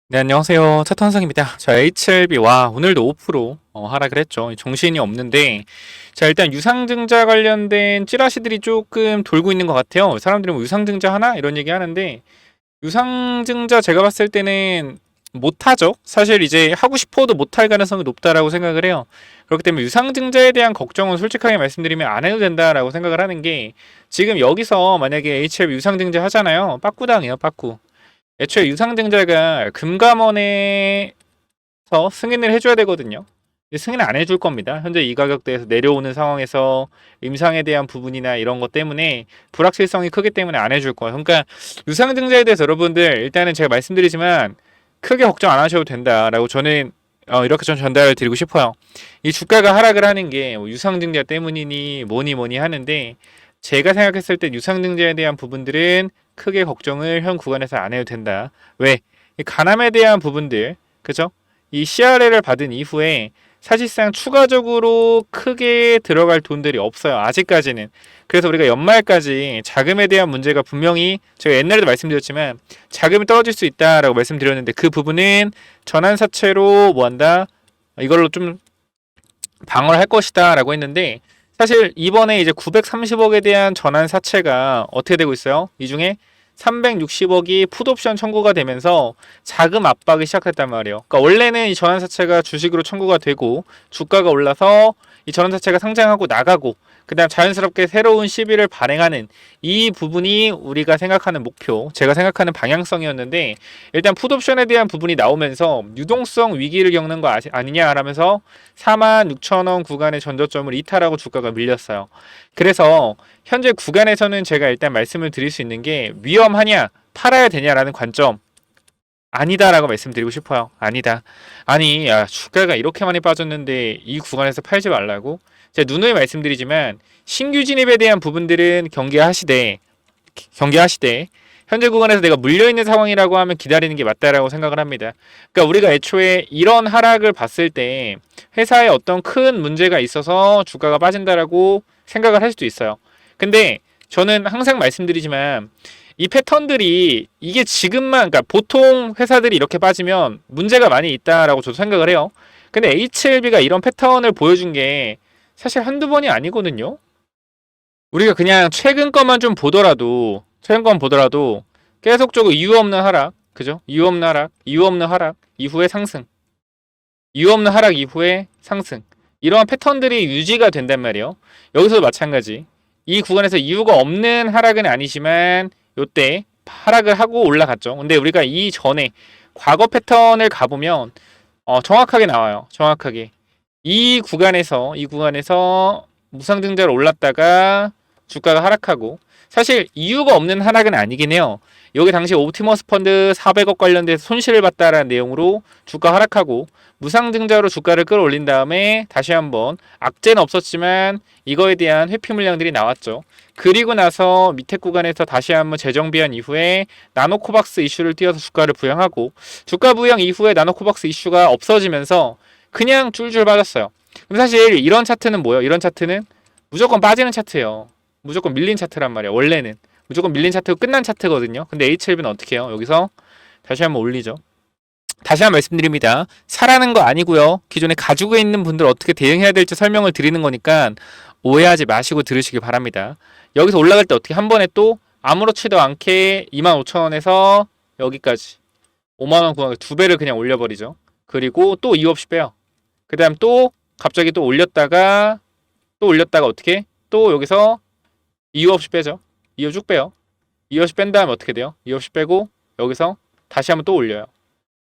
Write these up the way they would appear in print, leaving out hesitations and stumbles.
네, 안녕하세요. 차탄성입니다. 자, HLB와 오늘도 5% 하락을 했죠. 정신이 없는데, 자, 일단 유상증자 관련된 찌라시들이 조금 돌고 있는 것 같아요. 사람들이 뭐 유상증자 하나? 이런 얘기 하는데, 유상증자 제가 봤을 때는 못하죠. 사실 이제 하고 싶어도 못할 가능성이 높다라고 생각을 해요. 그렇기 때문에 유상증자에 대한 걱정은 솔직하게 말씀드리면 안 해도 된다라고 생각을 하는 게, 지금 여기서 만약에 HLB 유상증자 하잖아요. 빠꾸당해요, 빠꾸. 애초에 유상증자가 금감원에서 승인을 해줘야 되거든요. 승인을 안 해줄 겁니다. 현재 이 가격대에서 내려오는 상황에서 임상에 대한 부분이나 이런 것 때문에 불확실성이 크기 때문에 안 해줄 거예요. 그러니까 유상증자에 대해서 여러분들 일단은 제가 말씀드리지만 크게 걱정 안 하셔도 된다라고 저는 이렇게 전 전달을 드리고 싶어요. 이 주가가 하락을 하는 게뭐 유상증자 때문이니 뭐니 하는데 제가 생각했을 때 유상증자에 대한 부분들은 크게 걱정을 현 구간에서 안 해도 된다. 왜? 이 가남에 대한 부분들, 그죠? 이 CRL을 받은 이후에 사실상 추가적으로 크게 들어갈 돈들이 없어요. 아직까지는. 그래서 우리가 연말까지 자금에 대한 문제가 분명히 제가 옛날에도 말씀드렸지만 자금이 떨어질 수 있다라고 말씀드렸는데 그 부분은 전환사채로 뭐한다? 이걸로 좀 방어를 할 것이다라고 했는데 사실 이번에 이제 930억에 대한 전환 사채가 어떻게 되고 있어요? 이 중에 360억이 풋옵션 청구가 되면서 자금 압박이 시작했단 말이에요. 그러니까 원래는 이 전환 사채가 주식으로 청구가 되고 주가가 올라서 이 전환 사채가 상장하고 나가고 그다음 자연스럽게 새로운 시비를 발행하는 이 부분이 우리가 생각하는 목표, 제가 생각하는 방향성이었는데 일단 풋옵션에 대한 부분이 나오면서 유동성 위기를 겪는 거 아니냐 라면서 46,000원 구간의 전저점을 이탈하고 주가가 밀렸어요. 그래서 현재 구간에서는 제가 일단 말씀을 드릴 수 있는 게 위험하냐, 팔아야 되냐라는 관점 아니다라고 말씀드리고 싶어요. 아니다. 아니, 야, 주가가 이렇게 많이 빠졌는데 이 구간에서 팔지 말라고? 제가 누누이 말씀드리지만 신규 진입에 대한 부분들은 경계하시되 현재 구간에서 내가 물려있는 상황이라고 하면 기다리는 게 맞다라고 생각을 합니다. 그러니까 우리가 애초에 이런 하락을 봤을 때 회사에 어떤 큰 문제가 있어서 주가가 빠진다라고 생각을 할 수도 있어요. 근데 저는 항상 말씀드리지만 이 패턴들이 이게 지금만 그러니까 보통 회사들이 이렇게 빠지면 문제가 많이 있다라고 저도 생각을 해요. 근데 HLB가 이런 패턴을 보여준 게 사실 한두 번이 아니거든요. 우리가 그냥 최근 거만 보더라도 계속적으로 이유 없는 하락, 그죠? 이유 없는 하락 이후에 상승, 이유 없는 하락 이후에 상승. 이러한 패턴들이 유지가 된단 말이에요. 여기서도 마찬가지. 이 구간에서 이유가 없는 하락은 아니지만 요때 하락을 하고 올라갔죠. 근데 우리가 이 전에 과거 패턴을 가보면 정확하게 나와요. 정확하게. 이 구간에서 무상증자로 올랐다가 주가가 하락하고 사실 이유가 없는 하락은 아니긴 해요. 여기 당시 옵티머스 펀드 400억 관련돼서 손실을 봤다라는 내용으로 주가 하락하고 무상증자로 주가를 끌어올린 다음에 다시 한번 악재는 없었지만 이거에 대한 회피 물량들이 나왔죠. 그리고 나서 밑에 구간에서 다시 한번 재정비한 이후에 나노코박스 이슈를 띄워서 주가를 부양하고 주가 부양 이후에 나노코박스 이슈가 없어지면서 그냥 줄줄 빠졌어요. 그럼 사실 이런 차트는 뭐예요? 이런 차트는 무조건 빠지는 차트예요. 무조건 밀린 차트란 말이야. 원래는 무조건 밀린 차트고 끝난 차트거든요. 근데 HLB는 어떻게 해요? 여기서 다시 한번 올리죠. 다시 한번 말씀드립니다. 사라는 거 아니고요. 기존에 가지고 있는 분들 어떻게 대응해야 될지 설명을 드리는 거니까 오해하지 마시고 들으시길 바랍니다. 여기서 올라갈 때 어떻게 한 번에 또 아무렇지도 않게 25,000원에서 여기까지 5만원 구간 두 배를 그냥 올려버리죠. 그리고 또 이유 없이 빼요. 그 다음 또 갑자기 또 올렸다가 어떻게 또 여기서 이유 없이 빼죠. 이유 쭉 빼요. 이유 없이 뺀 다음에 어떻게 돼요? 이유 없이 빼고 여기서 다시 한번 또 올려요.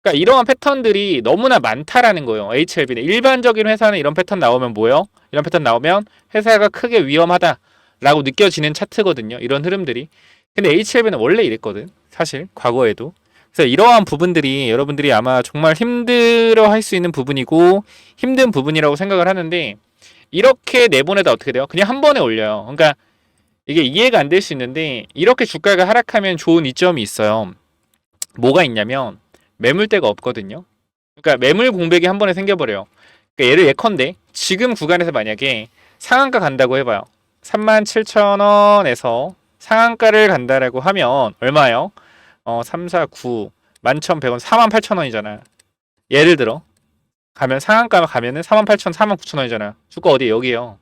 그러니까 이러한 패턴들이 너무나 많다라는 거예요. HLB는 일반적인 회사는 이런 패턴 나오면 뭐예요? 이런 패턴 나오면 회사가 크게 위험하다라고 느껴지는 차트거든요. 이런 흐름들이. 근데 HLB는 원래 이랬거든. 사실 과거에도. 그래서 이러한 부분들이 여러분들이 아마 정말 힘들어 할 수 있는 부분이고 힘든 부분이라고 생각을 하는데 이렇게 내보내다 어떻게 돼요? 그냥 한 번에 올려요. 그러니까 이게 이해가 안 될 수 있는데 이렇게 주가가 하락하면 좋은 이점이 있어요. 뭐가 있냐면 매물대가 없거든요. 그러니까 매물 공백이 한 번에 생겨버려요. 그러니까 얘를 예컨대 지금 구간에서 만약에 상한가 간다고 해봐요. 37,000원에서 상한가를 간다라고 하면 얼마예요? 3, 4, 9, 11,100원, 48,000원이잖아. 예를 들어 가면 상한가 가면은 48,000, 49,000원이잖아. 주가 어디 여기요.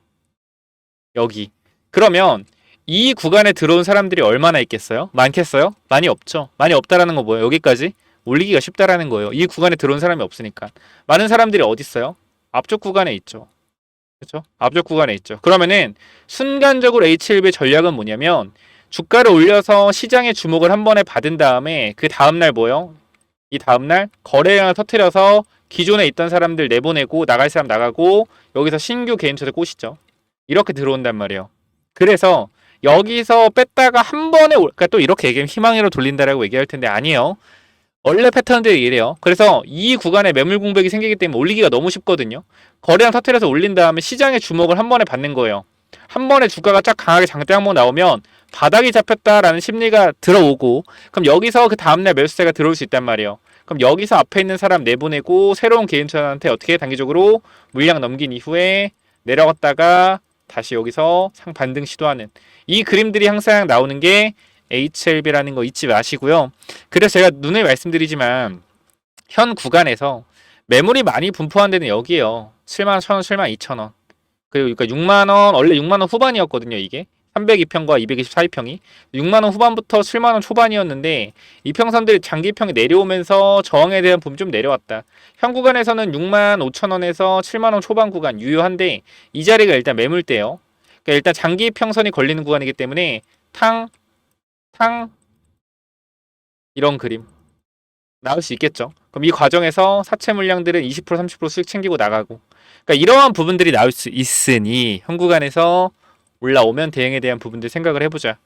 여기. 그러면 이 구간에 들어온 사람들이 얼마나 있겠어요? 많겠어요? 많이 없죠. 많이 없다라는 거 뭐예요? 여기까지 올리기가 쉽다라는 거예요. 이 구간에 들어온 사람이 없으니까. 많은 사람들이 어디 있어요? 앞쪽 구간에 있죠. 그렇죠? 앞쪽 구간에 있죠. 그러면은 순간적으로 H1B의 전략은 뭐냐면 주가를 올려서 시장의 주목을 한 번에 받은 다음에 그 다음날 뭐요? 이 다음날 거래량을 터뜨려서 기존에 있던 사람들 내보내고 나갈 사람 나가고 여기서 신규 개인처들 꼬시죠. 이렇게 들어온단 말이에요. 그래서 여기서 뺐다가 한 번에 그러니까 또 이렇게 얘기하면 희망으로 돌린다라고 얘기할 텐데 아니에요. 원래 패턴들이 이래요. 그래서 이 구간에 매물 공백이 생기기 때문에 올리기가 너무 쉽거든요. 거래량 터뜨려서 올린 다음에 시장의 주목을 한 번에 받는 거예요. 한 번에 주가가 쫙 강하게 장대 한번 나오면 바닥이 잡혔다라는 심리가 들어오고 그럼 여기서 그 다음날 매수세가 들어올 수 있단 말이에요. 그럼 여기서 앞에 있는 사람 내보내고 새로운 개인처한테 어떻게 단기적으로 물량 넘긴 이후에 내려갔다가 다시 여기서 상 반등 시도하는 이 그림들이 항상 나오는 게 HLB라는 거 잊지 마시고요. 그래서 제가 눈을 말씀드리지만 현 구간에서 매물이 많이 분포한 데는 여기에요. 7만 1,000원, 7만 2천원. 그리고 그러니까 6만원, 원래 6만원 후반이었거든요. 이게 302평과 224평이 6만원 후반부터 7만원 초반이었는데 이평선들 장기평이 내려오면서 저항에 대한 부분 좀 내려왔다. 현 구간에서는 6만 5천원에서 7만원 초반 구간 유효한데 이 자리가 일단 매물대요. 그러니까 일단 장기평선이 걸리는 구간이기 때문에 탕 이런 그림 나올 수 있겠죠. 그럼 이 과정에서 사채 물량들은 20% 30% 수익 챙기고 나가고 그러니까 이러한 부분들이 나올 수 있으니 현 구간에서 올라오면 대응에 대한 부분들 생각을 해보자.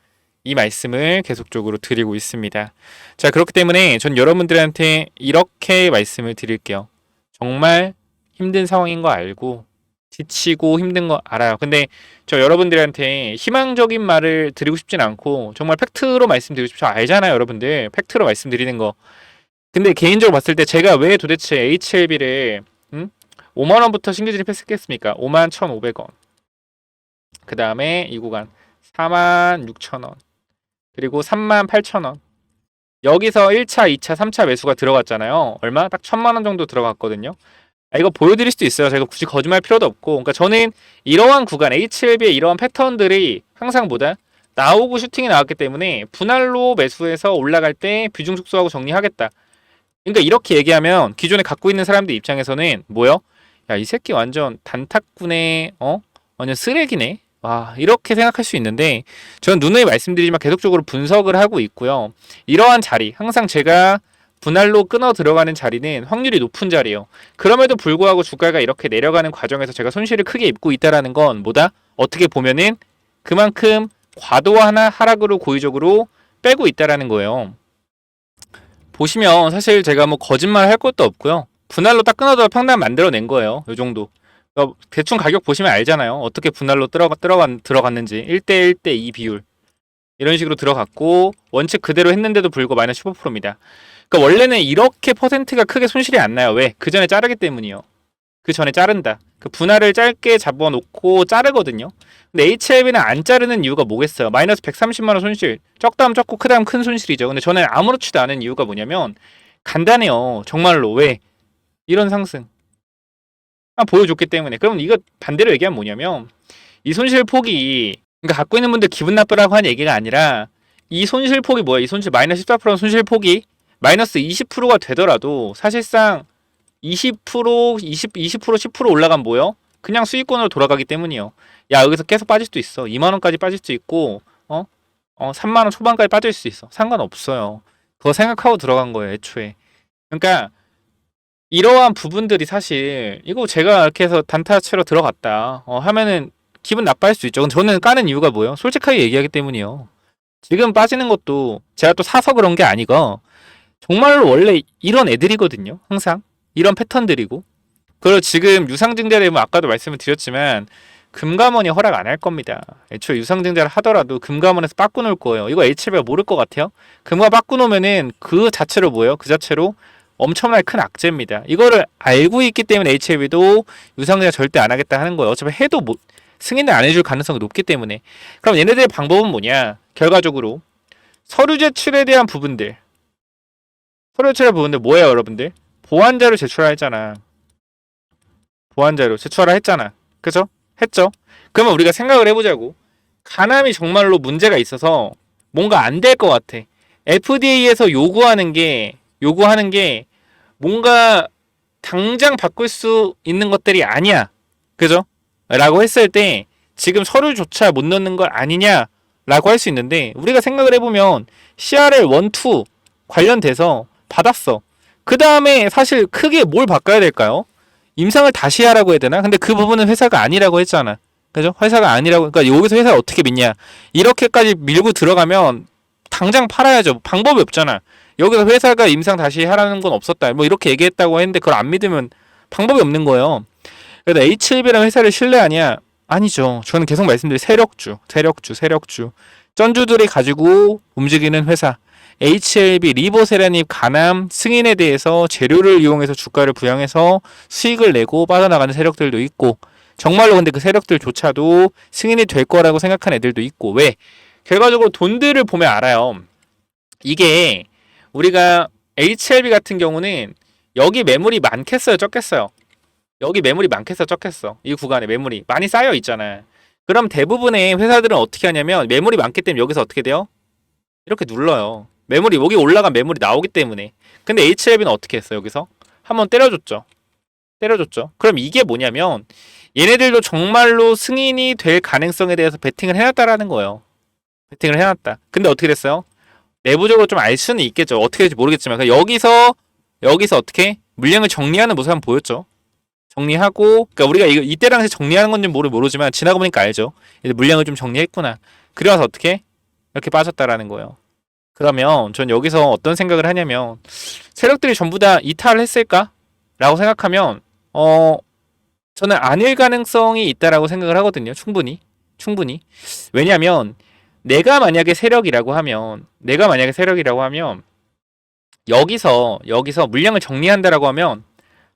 이 말씀을 계속적으로 드리고 있습니다. 자, 그렇기 때문에 전 여러분들한테 이렇게 말씀을 드릴게요. 정말 힘든 상황인 거 알고 지치고 힘든 거 알아요. 근데 저 여러분들한테 희망적인 말을 드리고 싶진 않고 정말 팩트로 말씀드리고 싶죠. 알잖아요, 여러분들. 팩트로 말씀드리는 거. 근데 개인적으로 봤을 때 제가 왜 도대체 HLB를 5만 원부터 신규 진입했겠습니까? 5만 1,500원. 그 다음에 이 구간 4만 6천원 그리고 3만 8천원 여기서 1차, 2차, 3차 매수가 들어갔잖아요. 얼마? 딱 1,000만원 정도 들어갔거든요. 이거 보여드릴 수도 있어요. 제가 굳이 거짓말 필요도 없고 그러니까 저는 이러한 구간 HLB의 이러한 패턴들이 항상 뭐다? 나오고 슈팅이 나왔기 때문에 분할로 매수해서 올라갈 때 비중 축소하고 정리하겠다. 그러니까 이렇게 얘기하면 기존에 갖고 있는 사람들 입장에서는 뭐요? 야, 이 새끼 완전 단탁꾼의 완전 쓰레기네. 와, 이렇게 생각할 수 있는데 저는 누누이 말씀드리지만 계속적으로 분석을 하고 있고요. 이러한 자리, 항상 제가 분할로 끊어 들어가는 자리는 확률이 높은 자리예요. 그럼에도 불구하고 주가가 이렇게 내려가는 과정에서 제가 손실을 크게 입고 있다라는 건 뭐다? 어떻게 보면은 그만큼 과도한 하락으로 고의적으로 빼고 있다라는 거예요. 보시면 사실 제가 뭐 거짓말 할 것도 없고요. 분할로 딱 끊어서 평단 만들어낸 거예요. 요 정도. 대충 가격 보시면 알잖아요. 어떻게 분할로 들어갔는지 1대1 대2 비율 이런 식으로 들어갔고 원칙 그대로 했는데도 불구하고 마이너스 15%입니다. 그러니까 원래는 이렇게 퍼센트가 크게 손실이 안 나요. 왜? 그 전에 자르기 때문이요. 그 전에 자른다. 그 분할을 짧게 잡아놓고 자르거든요. 근데 HLB는 안 자르는 이유가 뭐겠어요? 마이너스 130만원 손실. 적다면 적고 크다면 큰 손실이죠. 근데 저는 아무렇지도 않은 이유가 뭐냐면 간단해요. 정말로. 왜? 이런 상승. 보여줬기 때문에. 그럼 이거 반대로 얘기하면 뭐냐면 이 손실 폭이 그러니까 갖고 있는 분들 기분 나쁘라고 하는 얘기가 아니라 이 손실 폭이 뭐야? 이 손실 마이너스 14% 손실 폭이 마이너스 20%가 되더라도 사실상 20%, 10% 올라가면 뭐요? 그냥 수익권으로 돌아가기 때문이요. 야, 여기서 계속 빠질 수도 있어. 2만 원까지 빠질 수도 있고 3만 원 초반까지 빠질 수 있어. 상관없어요. 그거 생각하고 들어간 거예요, 애초에. 그러니까 이러한 부분들이 사실 이거 제가 이렇게 해서 단타 치러 들어갔다 하면은 기분 나빠할 수 있죠. 저는 까는 이유가 뭐예요? 솔직하게 얘기하기 때문이요. 지금 빠지는 것도 제가 또 사서 그런 게 아니고 정말로 원래 이런 애들이거든요. 항상 이런 패턴들이고 그리고 지금 유상증자 되면 아까도 말씀을 드렸지만 금감원이 허락 안 할 겁니다. 애초에 유상증자를 하더라도 금감원에서 바꿔놓을 거예요. 이거 HLB가 모를 것 같아요. 금감 바꿔놓으면은 그 자체로 뭐예요? 그 자체로 엄청나게 큰 악재입니다. 이거를 알고 있기 때문에 HLB도 유상증자 절대 안 하겠다 하는 거예요. 어차피 해도 승인을 안 해줄 가능성이 높기 때문에. 그럼 얘네들의 방법은 뭐냐? 결과적으로 서류 제출에 대한 부분들 서류 조치를 보는데 뭐예요, 여러분들? 보완자료 제출하라 했잖아. 보완자료 제출하라 했잖아. 그죠? 했죠? 그러면 우리가 생각을 해보자고. 가남이 정말로 문제가 있어서 뭔가 안 될 것 같아. FDA에서 요구하는 게 뭔가 당장 바꿀 수 있는 것들이 아니야. 그죠? 라고 했을 때 지금 서류조차 못 넣는 걸 아니냐? 라고 할 수 있는데 우리가 생각을 해보면 CRL 1, 2 관련돼서 받았어. 그 다음에 사실 크게 뭘 바꿔야 될까요? 임상을 다시 하라고 해야 되나? 근데 그 부분은 회사가 아니라고 했잖아. 그죠? 회사가 아니라고. 그러니까 여기서 회사를 어떻게 믿냐? 이렇게까지 밀고 들어가면 당장 팔아야죠. 방법이 없잖아. 여기서 회사가 임상 다시 하라는 건 없었다. 뭐 이렇게 얘기했다고 했는데 그걸 안 믿으면 방법이 없는 거예요. 그래서 H1B라는 회사를 신뢰하냐? 아니죠. 저는 계속 말씀드린 세력주. 쩐주들이 가지고 움직이는 회사. HLB, 리보세라닙, 간암, 승인에 대해서 재료를 이용해서 주가를 부양해서 수익을 내고 빠져나가는 세력들도 있고 정말로 근데 그 세력들조차도 승인이 될 거라고 생각하는 애들도 있고 왜? 결과적으로 돈들을 보면 알아요. 이게 우리가 HLB 같은 경우는 여기 매물이 많겠어요, 적겠어요? 여기 매물이 많겠어, 적겠어? 이 구간에 매물이 많이 쌓여 있잖아. 그럼 대부분의 회사들은 어떻게 하냐면 매물이 많기 때문에 여기서 어떻게 돼요? 이렇게 눌러요. 매물이 여기 올라간 매물이 나오기 때문에. 근데 HLB는 어떻게 했어? 여기서 한번 때려줬죠. 그럼 이게 뭐냐면 얘네들도 정말로 승인이 될 가능성에 대해서 베팅을 해놨다라는 거예요. 베팅을 해놨다. 근데 어떻게 됐어요? 내부적으로 좀 알 수는 있겠죠. 어떻게 될지 모르겠지만 여기서 어떻게 물량을 정리하는 모습 한번 보였죠. 정리하고 그러니까 우리가 이때 당시 정리하는 건지 모르지만 지나고 보니까 알죠. 이제 물량을 좀 정리했구나. 그래서 어떻게 이렇게 빠졌다라는 거예요. 그러면 전 여기서 어떤 생각을 하냐면 세력들이 전부 다 이탈을 했을까? 라고 생각하면 저는 아닐 가능성이 있다라고 생각을 하거든요. 충분히. 왜냐면 내가 만약에 세력이라고 하면 여기서 물량을 정리한다라고 하면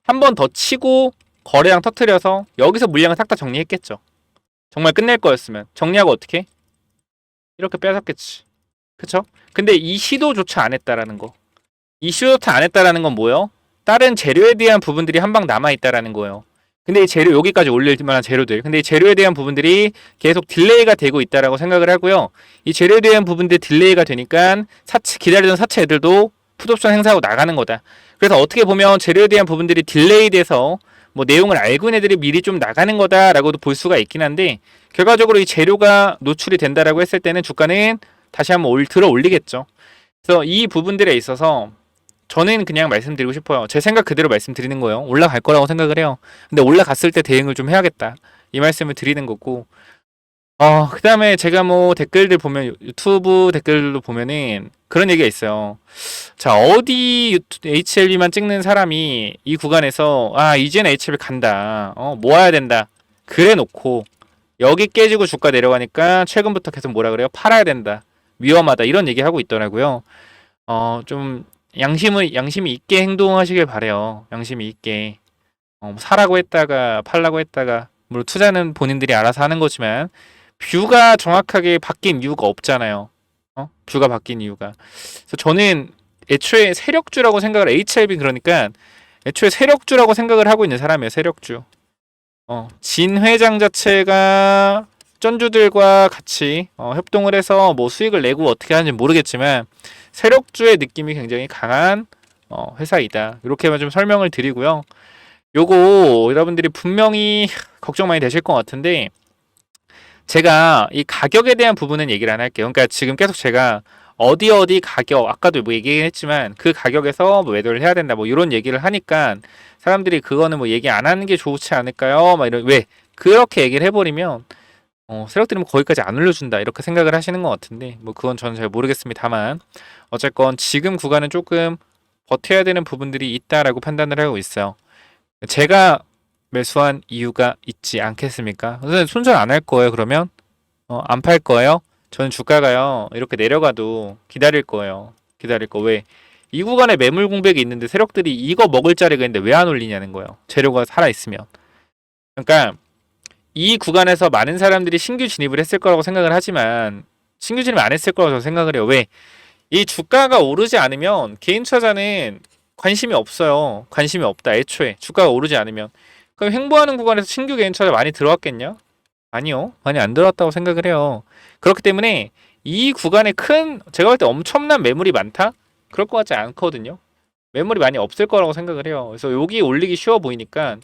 한 번 더 치고 거래량 터트려서 여기서 물량을 싹 다 정리했겠죠. 정말 끝낼 거였으면 정리하고 어떻게? 이렇게 뺏었겠지. 그쵸? 근데 이 시도조차 안 했다라는 거. 이 시도조차 안 했다라는 건 뭐예요? 다른 재료에 대한 부분들이 한 방 남아있다라는 거예요. 근데 이 재료 여기까지 올릴 만한 재료들. 근데 이 재료에 대한 부분들이 계속 딜레이가 되고 있다라고 생각을 하고요. 이 재료에 대한 부분들 딜레이가 되니까 기다리던 사채 애들도 풋옵션 행사하고 나가는 거다. 그래서 어떻게 보면 재료에 대한 부분들이 딜레이 돼서 뭐 내용을 알고 있는 애들이 미리 좀 나가는 거다라고도 볼 수가 있긴 한데 결과적으로 이 재료가 노출이 된다라고 했을 때는 주가는 다시 한번 들어 올리겠죠. 그래서 이 부분들에 있어서 저는 그냥 말씀드리고 싶어요. 제 생각 그대로 말씀드리는 거예요. 올라갈 거라고 생각을 해요. 근데 올라갔을 때 대응을 좀 해야겠다. 이 말씀을 드리는 거고. 그 다음에 제가 뭐 댓글들 보면 유튜브 댓글도 보면은 그런 얘기가 있어요. 자, 어디 HLB만 찍는 사람이 이 구간에서 이제는 HLB 간다. 모아야 된다. 그래 놓고 여기 깨지고 주가 내려가니까 최근부터 계속 뭐라 그래요? 팔아야 된다. 위험하다. 이런 얘기 하고 있더라고요. 좀 양심이 있게 행동하시길 바래요. 양심이 있게. 사라고 했다가 팔라고 했다가 물론 투자는 본인들이 알아서 하는 거지만 뷰가 정확하게 바뀐 이유가 없잖아요. 뷰가 바뀐 이유가. 그래서 저는 애초에 세력주라고 생각을 HLB 그러니까 애초에 세력주라고 생각을 하고 있는 사람이에요. 세력주. 진 회장 자체가 쩐주들과 같이 협동을 해서 뭐 수익을 내고 어떻게 하는지 모르겠지만 세력주의 느낌이 굉장히 강한 회사이다. 이렇게만 좀 설명을 드리고요. 요거 여러분들이 분명히 걱정 많이 되실 것 같은데 제가 이 가격에 대한 부분은 얘기를 안 할게요. 그러니까 지금 계속 제가 어디 가격 아까도 뭐 얘기했지만 그 가격에서 뭐 매도를 해야 된다 뭐 이런 얘기를 하니까 사람들이 그거는 뭐 얘기 안 하는 게 좋지 않을까요? 막 이런 왜 그렇게 얘기를 해버리면 세력들이 뭐 거기까지 안 올려준다 이렇게 생각을 하시는 것 같은데 뭐 그건 저는 잘 모르겠습니다만 어쨌건 지금 구간은 조금 버텨야 되는 부분들이 있다라고 판단을 하고 있어요. 제가 매수한 이유가 있지 않겠습니까? 선생님 손절 안 할 거예요 그러면? 안 팔 거예요? 저는 주가가요 이렇게 내려가도 기다릴 거예요. 기다릴 거 왜? 이 구간에 매물 공백이 있는데 세력들이 이거 먹을 자리가 있는데 왜 안 올리냐는 거예요. 재료가 살아있으면. 그러니까 이 구간에서 많은 사람들이 신규 진입을 했을 거라고 생각을 하지만 신규 진입 안 했을 거라고 저는 생각을 해요. 왜? 이 주가가 오르지 않으면 개인 투자자는 관심이 없어요. 관심이 없다. 애초에 주가가 오르지 않으면. 그럼 횡보하는 구간에서 신규 개인 투자자 많이 들어왔겠냐? 아니요. 많이 안 들어왔다고 생각을 해요. 그렇기 때문에 이 구간에 제가 볼 때 엄청난 매물이 많다? 그럴 것 같지 않거든요. 매물이 많이 없을 거라고 생각을 해요. 그래서 여기 올리기 쉬워 보이니까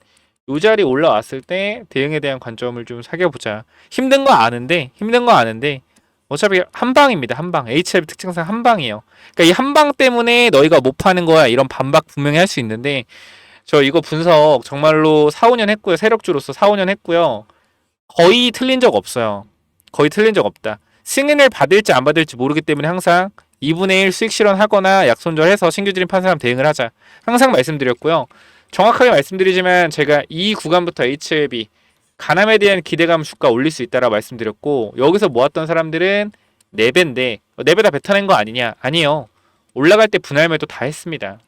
이 자리 올라왔을 때 대응에 대한 관점을 좀 사귀어보자. 힘든 거 아는데 어차피 한 방입니다. 한 방. HLB 특징상 한 방이에요. 그러니까 이 한 방 때문에 너희가 못 파는 거야. 이런 반박 분명히 할 수 있는데 저 이거 분석 정말로 4, 5년 했고요. 세력주로서 4, 5년 했고요. 거의 틀린 적 없어요. 거의 틀린 적 없다. 승인을 받을지 안 받을지 모르기 때문에 항상 2분의 1 수익 실현하거나 약손절해서 신규 진입한 사람 대응을 하자. 항상 말씀드렸고요. 정확하게 말씀드리지만 제가 이 구간부터 HLB 가남에 대한 기대감 주가 올릴 수 있다라고 말씀드렸고 여기서 모았던 사람들은 4배인데 4배 다 뱉어낸 거 아니냐? 아니요. 올라갈 때 분할 매도 다 했습니다.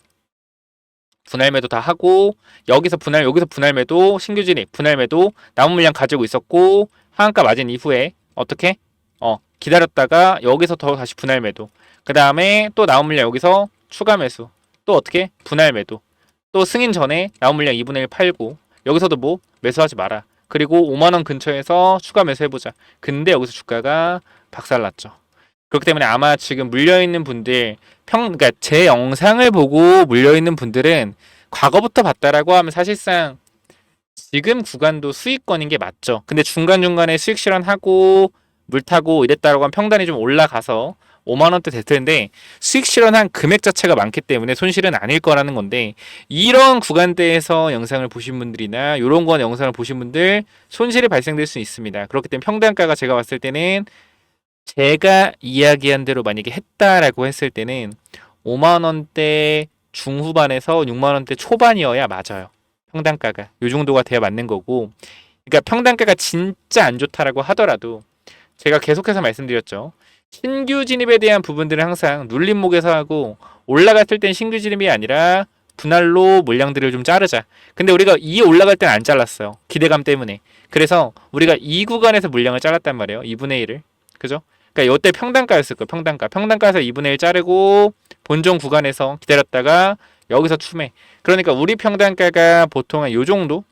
분할 매도 다 하고 여기서 분할 매도 신규 진입 분할 매도 남은 물량 가지고 있었고 하한가 맞은 이후에 어떻게 기다렸다가 여기서 더 다시 분할 매도 그 다음에 또 남은 물량 여기서 추가 매수 또 어떻게 분할 매도 또 승인 전에 남은 물량 2분의 1 팔고 여기서도 뭐 매수하지 마라. 그리고 5만원 근처에서 추가 매수해보자. 근데 여기서 주가가 박살났죠. 그렇기 때문에 아마 지금 물려있는 분들 그러니까 제 영상을 보고 물려있는 분들은 과거부터 봤다라고 하면 사실상 지금 구간도 수익권인 게 맞죠. 근데 중간중간에 수익 실현하고 물 타고 이랬다라고 하면 평단이 좀 올라가서 5만원대 됐을 텐데 수익 실현한 금액 자체가 많기 때문에 손실은 아닐 거라는 건데 이런 구간대에서 영상을 보신 분들이나 이런 건 영상을 보신 분들 손실이 발생될 수 있습니다. 그렇기 때문에 평단가가 제가 봤을 때는 제가 이야기한 대로 만약에 했다라고 했을 때는 5만원대 중후반에서 6만원대 초반이어야 맞아요. 평단가가 이 정도가 돼야 맞는 거고 그러니까 평단가가 진짜 안 좋다라고 하더라도 제가 계속해서 말씀드렸죠. 신규 진입에 대한 부분들은 항상 눌림목에서 하고 올라갔을 땐 신규 진입이 아니라 분할로 물량들을 좀 자르자. 근데 우리가 이 올라갈 땐 안 잘랐어요. 기대감 때문에. 그래서 우리가 이 구간에서 물량을 잘랐단 말이에요. 2분의 1을. 그죠? 그러니까 이때 평단가였을 거예요. 평단가. 평단가에서 2분의 1 자르고 본전 구간에서 기다렸다가 여기서 추매. 그러니까 우리 평단가가 보통 한 요 정도?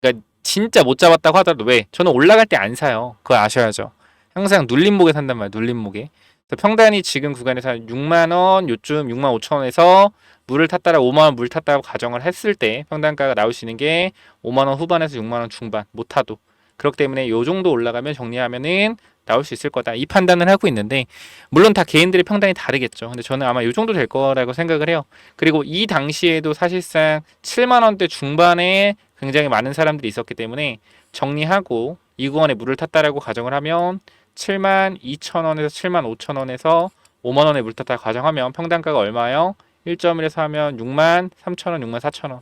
그러니까 진짜 못 잡았다고 하더라도 왜? 저는 올라갈 때 안 사요. 그거 아셔야죠. 항상 눌림목에 산단 말이에요. 눌림목에. 평단이 지금 구간에서 한 6만원, 요쯤 6만 5천원에서 물을 탔다가 5만원 물 탔다고 가정을 했을 때 평단가가 나올 수 있는 게 5만원 후반에서 6만원 중반 못 타도. 그렇기 때문에 요 정도 올라가면 정리하면은 나올 수 있을 거다. 이 판단을 하고 있는데 물론 다 개인들의 평단이 다르겠죠. 근데 저는 아마 요 정도 될 거라고 생각을 해요. 그리고 이 당시에도 사실상 7만 원대 중반에 굉장히 많은 사람들이 있었기 때문에 정리하고 이 구간에 물을 탔다라고 가정을 하면 7만 2천 원에서 7만 5천 원에서 5만 원에 물 탔다 가정하면 평단가가 얼마예요? 1.1에서 하면 6만 3천 원, 6만 4천 원.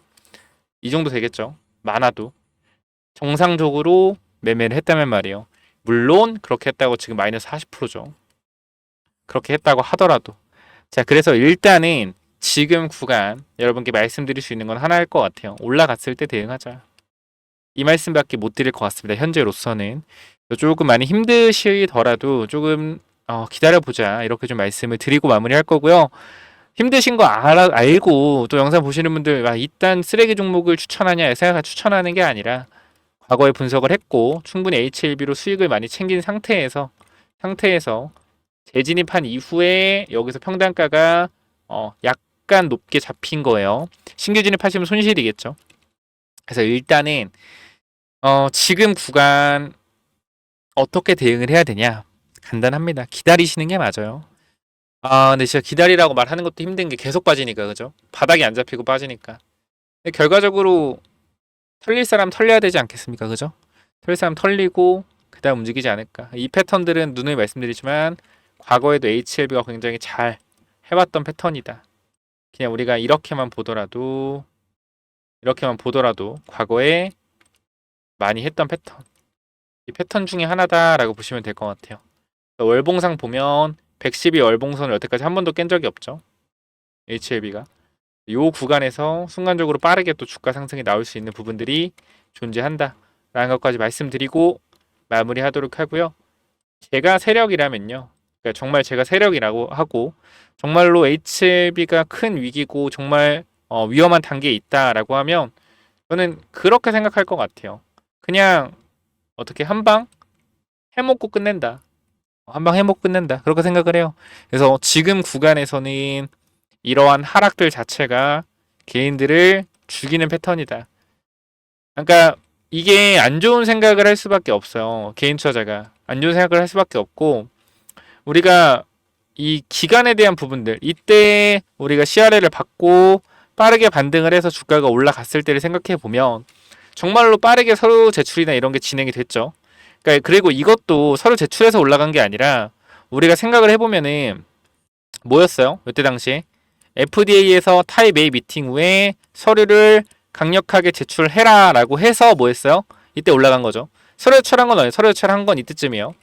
이 정도 되겠죠. 많아도 정상적으로 매매를 했다면 말이에요. 물론 그렇게 했다고 지금 마이너스 40%죠. 그렇게 했다고 하더라도. 자, 그래서 일단은 지금 구간 여러분께 말씀드릴 수 있는 건 하나일 것 같아요. 올라갔을 때 대응하자. 이 말씀밖에 못 드릴 것 같습니다. 현재로서는. 조금 많이 힘드시더라도 조금 기다려보자. 이렇게 좀 말씀을 드리고 마무리할 거고요. 힘드신 거 알고 또 영상 보시는 분들 일단 쓰레기 종목을 추천하냐 생각하 추천하는 게 아니라 과거에 분석을 했고 충분히 HLB로 수익을 많이 챙긴 상태에서 재진입한 이후에 여기서 평단가가 약간 높게 잡힌 거예요. 신규 진입하시면 손실이겠죠. 그래서 일단은 지금 구간 어떻게 대응을 해야 되냐? 간단합니다. 기다리시는 게 맞아요. 근데 진짜 기다리라고 말하는 것도 힘든 게 계속 빠지니까 그죠? 바닥이 안 잡히고 빠지니까. 근데 결과적으로 털릴 사람 털려야 되지 않겠습니까? 그죠? 털릴 사람 털리고 그 다음 움직이지 않을까. 이 패턴들은 누누이 말씀드리지만 과거에도 HLB가 굉장히 잘 해왔던 패턴이다. 그냥 우리가 이렇게만 보더라도 과거에 많이 했던 패턴. 이 패턴 중에 하나다라고 보시면 될 것 같아요. 월봉상 보면 112 월봉선을 여태까지 한 번도 깬 적이 없죠. HLB가. 요 구간에서 순간적으로 빠르게 또 주가 상승이 나올 수 있는 부분들이 존재한다 라는 것까지 말씀드리고 마무리하도록 하고요. 제가 세력이라면요. 그러니까 정말 제가 세력이라고 하고 정말로 HLB가 큰 위기고 정말 위험한 단계에 있다라고 하면 저는 그렇게 생각할 것 같아요. 그냥 어떻게 한 방 해먹고 끝낸다. 한 방 해먹고 끝낸다. 그렇게 생각을 해요. 그래서 지금 구간에서는 이러한 하락들 자체가 개인들을 죽이는 패턴이다. 그러니까 이게 안 좋은 생각을 할 수밖에 없어요. 개인 투자자가 안 좋은 생각을 할 수밖에 없고 우리가 이 기간에 대한 부분들 이때 우리가 CRL을 받고 빠르게 반등을 해서 주가가 올라갔을 때를 생각해 보면 정말로 빠르게 서류 제출이나 이런 게 진행이 됐죠. 그러니까 그리고 이것도 서류 제출해서 올라간 게 아니라 우리가 생각을 해보면은 뭐였어요? 이때 당시에 FDA에서 타입 A 미팅 후에 서류를 강력하게 제출해라라고 해서 뭐 했어요? 이때 올라간 거죠. 서류 제출한 건 아니에요. 서류 제출한 건 이때쯤이에요.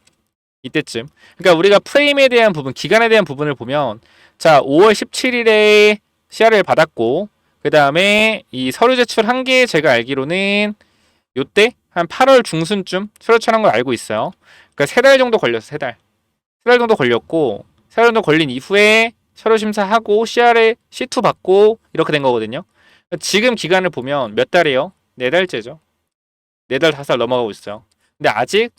이때쯤. 그러니까 우리가 프레임에 대한 부분, 기간에 대한 부분을 보면 자, 5월 17일에 CR을 받았고 그 다음에 이 서류 제출한 게 제가 알기로는 요때 한 8월 중순쯤 서류 제출한 걸 알고 있어요. 그러니까 3달 정도 걸렸어. 3달. 3달 정도 걸렸고 3달 정도 걸린 이후에 서류 심사하고 CR에 C2 받고 이렇게 된 거거든요. 지금 기간을 보면 몇 달이에요? 4달째죠. 4달, 5달 넘어가고 있어요. 근데 아직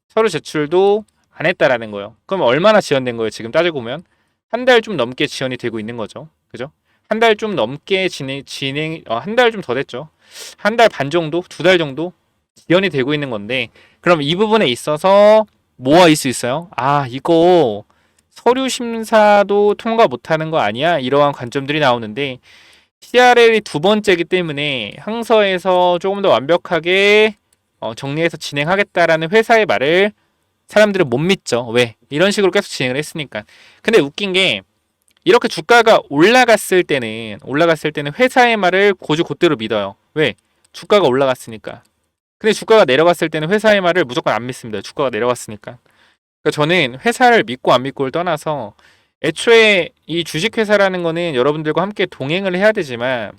서류 제출도 안 했다라는 거예요. 그럼 얼마나 지연된 거예요? 지금 따지고 보면 한 달 좀 넘게 지연이 되고 있는 거죠. 그죠? 한 달 좀 넘게 한 달 좀 더 됐죠. 한 달 반 정도, 2달 정도 지연이 되고 있는 건데 그럼 이 부분에 있어서 뭐가 있을 수 있어요? 아, 이거 서류 심사도 통과 못하는 거 아니야? 이러한 관점들이 나오는데 CRL이 두 번째이기 때문에 항서에서 조금 더 완벽하게 정리해서 진행하겠다라는 회사의 말을 사람들은 못 믿죠. 왜? 이런 식으로 계속 진행을 했으니까. 근데 웃긴 게 이렇게 주가가 올라갔을 때는 회사의 말을 고주 곧대로 믿어요. 왜? 주가가 올라갔으니까. 근데 주가가 내려갔을 때는 회사의 말을 무조건 안 믿습니다. 주가가 내려갔으니까. 그러니까 저는 회사를 믿고 안 믿고를 떠나서 애초에 이 주식회사라는 거는 여러분들과 함께 동행을 해야 되지만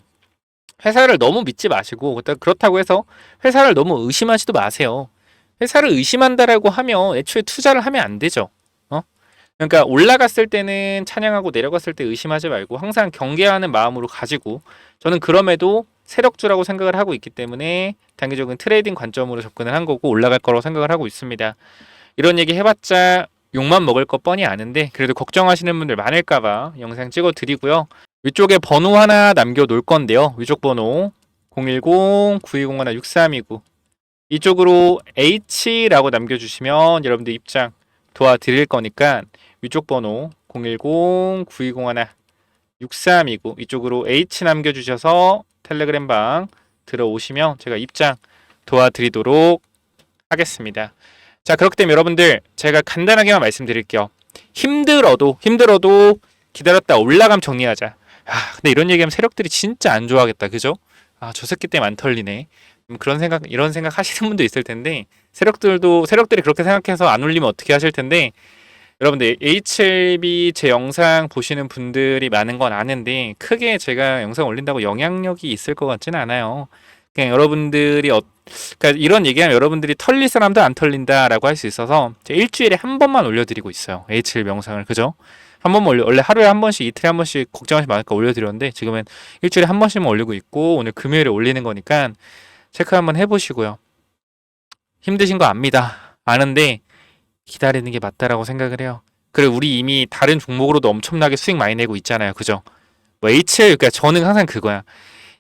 회사를 너무 믿지 마시고 그렇다고 해서 회사를 너무 의심하지도 마세요. 회사를 의심한다라고 하면 애초에 투자를 하면 안 되죠. 그러니까 올라갔을 때는 찬양하고 내려갔을 때 의심하지 말고 항상 경계하는 마음으로 가지고 저는 그럼에도 세력주라고 생각을 하고 있기 때문에 단기적인 트레이딩 관점으로 접근을 한 거고 올라갈 거라고 생각을 하고 있습니다. 이런 얘기 해봤자 욕만 먹을 거 뻔히 아는데 그래도 걱정하시는 분들 많을까봐 영상 찍어 드리고요. 위쪽에 번호 하나 남겨 놓을 건데요. 위쪽 번호 010-9201-6329 이쪽으로 H라고 남겨주시면 여러분들 입장 도와드릴 거니까 위쪽 번호 010-9201-6329 이쪽으로 H 남겨주셔서 텔레그램 방 들어오시면 제가 입장 도와드리도록 하겠습니다. 자, 그렇기 때문에 여러분들 제가 간단하게만 말씀드릴게요. 힘들어도 기다렸다 올라감 정리하자. 근데 이런 얘기하면 세력들이 진짜 안 좋아하겠다. 그죠? 저 새끼 때문에 안 털리네. 이런 생각 하시는 분도 있을 텐데 세력들이 그렇게 생각해서 안 올리면 어떻게 하실 텐데 여러분들 HLB 제 영상 보시는 분들이 많은 건 아는데 크게 제가 영상 올린다고 영향력이 있을 것 같지는 않아요. 그냥 여러분들이 그러니까 이런 얘기하면 여러분들이 털릴 사람도 안 털린다라고 할 수 있어서 제가 일주일에 한 번만 올려드리고 있어요. HLB 영상을. 그죠? 한 번만 원래 하루에 한 번씩 이틀에 한 번씩 걱정하지 말까 올려드렸는데 지금은 일주일에 한 번씩만 올리고 있고 오늘 금요일에 올리는 거니까 체크 한번 해보시고요. 힘드신 거 압니다. 아는데 기다리는 게 맞다라고 생각을 해요. 그리고 우리 이미 다른 종목으로도 엄청나게 수익 많이 내고 있잖아요. 그죠? 뭐 HL, 그러니까 저는 항상 그거야.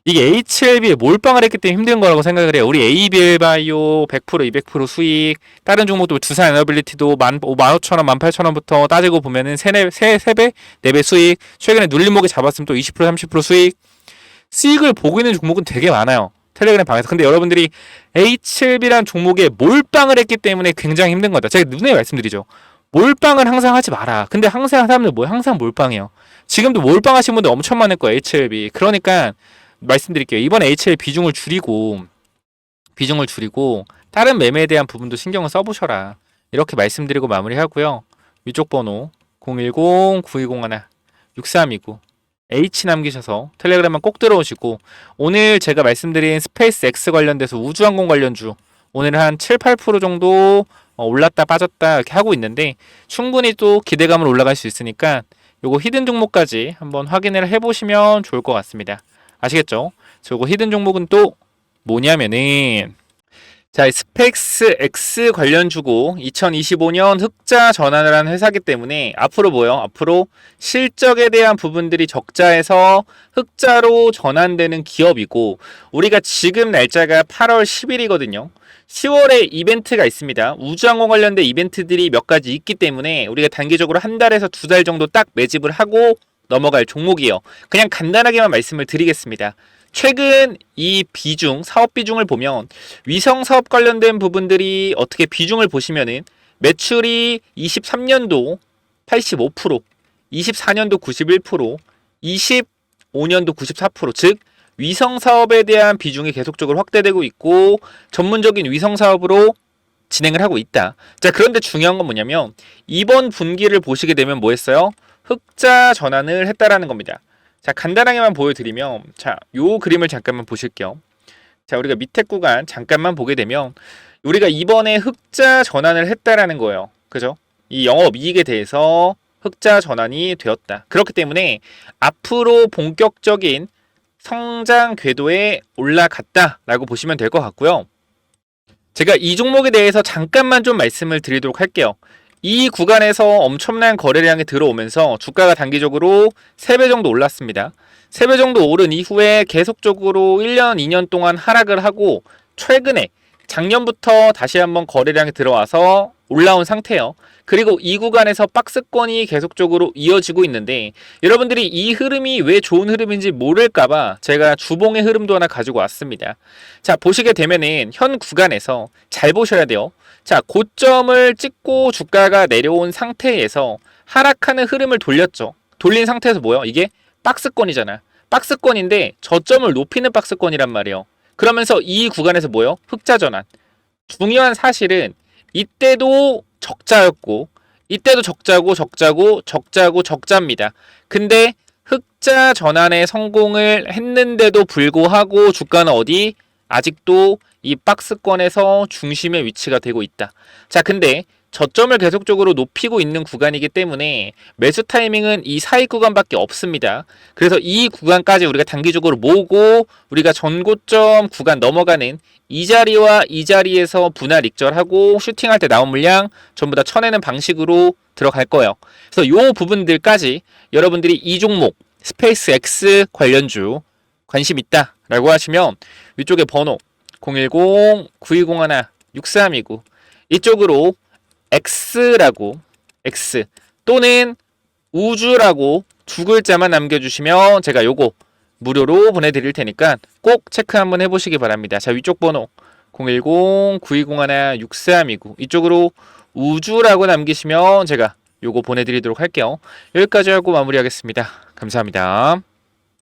이게 HLB에 몰빵을 했기 때문에 힘든 거라고 생각을 해요. 우리 ABL 바이오 100% 200% 수익, 다른 종목도 두산 에너빌리티도 15,000원, 18,000원부터 따지고 보면은 3배, 4배 수익, 최근에 눌림목에 잡았으면 또 20% 30% 수익을 보고 있는 종목은 되게 많아요. 텔레그램 방에서. 근데 여러분들이 HLB란 종목에 몰빵을 했기 때문에 굉장히 힘든 거다. 제가 눈에 말씀드리죠. 몰빵을 항상 하지 마라. 근데 항상 사람들 항상 몰빵해요. 지금도 몰빵하신 분들 엄청 많을 거예요. HLB. 그러니까 말씀드릴게요. 이번에 HL 비중을 줄이고 다른 매매에 대한 부분도 신경을 써보셔라. 이렇게 말씀드리고 마무리하고요. 위쪽 번호 010-9201-6329 H 남기셔서 텔레그램만 꼭 들어오시고 오늘 제가 말씀드린 스페이스 X 관련돼서 우주항공 관련주 오늘 한 7, 8% 정도 올랐다 빠졌다 이렇게 하고 있는데 충분히 또 기대감을 올라갈 수 있으니까 요거 히든 종목까지 한번 확인을 해보시면 좋을 것 같습니다. 아시겠죠? 요거 히든 종목은 또 뭐냐면은 자, 스펙스 X 관련주고 2025년 흑자 전환을 한 회사기 때문에 앞으로 뭐요? 앞으로 실적에 대한 부분들이 적자에서 흑자로 전환되는 기업이고 우리가 지금 날짜가 8월 10일이거든요. 10월에 이벤트가 있습니다. 우주항공 관련된 이벤트들이 몇 가지 있기 때문에 우리가 단기적으로 한 달에서 두 달 정도 딱 매집을 하고 넘어갈 종목이에요. 그냥 간단하게만 말씀을 드리겠습니다. 최근 이 비중, 사업 비중을 보면 위성 사업 관련된 부분들이 어떻게 비중을 보시면은 매출이 23년도 85%, 24년도 91%, 25년도 94%, 즉 위성 사업에 대한 비중이 계속적으로 확대되고 있고 전문적인 위성 사업으로 진행을 하고 있다. 자, 그런데 중요한 건 뭐냐면 이번 분기를 보시게 되면 뭐 했어요? 흑자 전환을 했다라는 겁니다. 자, 간단하게만 보여드리면 자, 요 그림을 잠깐만 보실게요. 자, 우리가 밑에 구간 잠깐만 보게 되면 우리가 이번에 흑자 전환을 했다라는 거예요. 그죠? 이 영업이익에 대해서 흑자 전환이 되었다. 그렇기 때문에 앞으로 본격적인 성장 궤도에 올라갔다라고 보시면 될 것 같고요. 제가 이 종목에 대해서 잠깐만 좀 말씀을 드리도록 할게요. 이 구간에서 엄청난 거래량이 들어오면서 주가가 단기적으로 3배 정도 올랐습니다. 3배 정도 오른 이후에 계속적으로 1년, 2년 동안 하락을 하고 최근에 작년부터 다시 한번 거래량이 들어와서 올라온 상태예요. 그리고 이 구간에서 박스권이 계속적으로 이어지고 있는데 여러분들이 이 흐름이 왜 좋은 흐름인지 모를까봐 제가 주봉의 흐름도 하나 가지고 왔습니다. 자, 보시게 되면은 현 구간에서 잘 보셔야 돼요. 자, 고점을 찍고 주가가 내려온 상태에서 하락하는 흐름을 돌렸죠. 돌린 상태에서 뭐예요? 이게 박스권이잖아. 박스권인데 저점을 높이는 박스권이란 말이에요. 그러면서 이 구간에서 뭐예요? 흑자 전환. 중요한 사실은 이때도 적자였고 이때도 적자고 적자입니다. 근데 흑자 전환에 성공을 했는데도 불구하고 주가는 어디? 아직도 이 박스권에서 중심의 위치가 되고 있다. 자, 근데 저점을 계속적으로 높이고 있는 구간이기 때문에 매수 타이밍은 이 사이 구간밖에 없습니다. 그래서 이 구간까지 우리가 단기적으로 모으고 우리가 전고점 구간 넘어가는 이 자리와 이 자리에서 분할 익절하고 슈팅할 때 나온 물량 전부 다 쳐내는 방식으로 들어갈 거예요. 그래서 이 부분들까지 여러분들이 이 종목 스페이스 X 관련주 관심 있다 라고 하시면 위쪽에 번호 010-9201-6329 이쪽으로 X라고 X 또는 우주라고 두 글자만 남겨주시면 제가 요거 무료로 보내드릴 테니까 꼭 체크 한번 해보시기 바랍니다. 자, 위쪽 번호 010-9201-6329 이쪽으로 우주라고 남기시면 제가 요거 보내드리도록 할게요. 여기까지 하고 마무리하겠습니다. 감사합니다.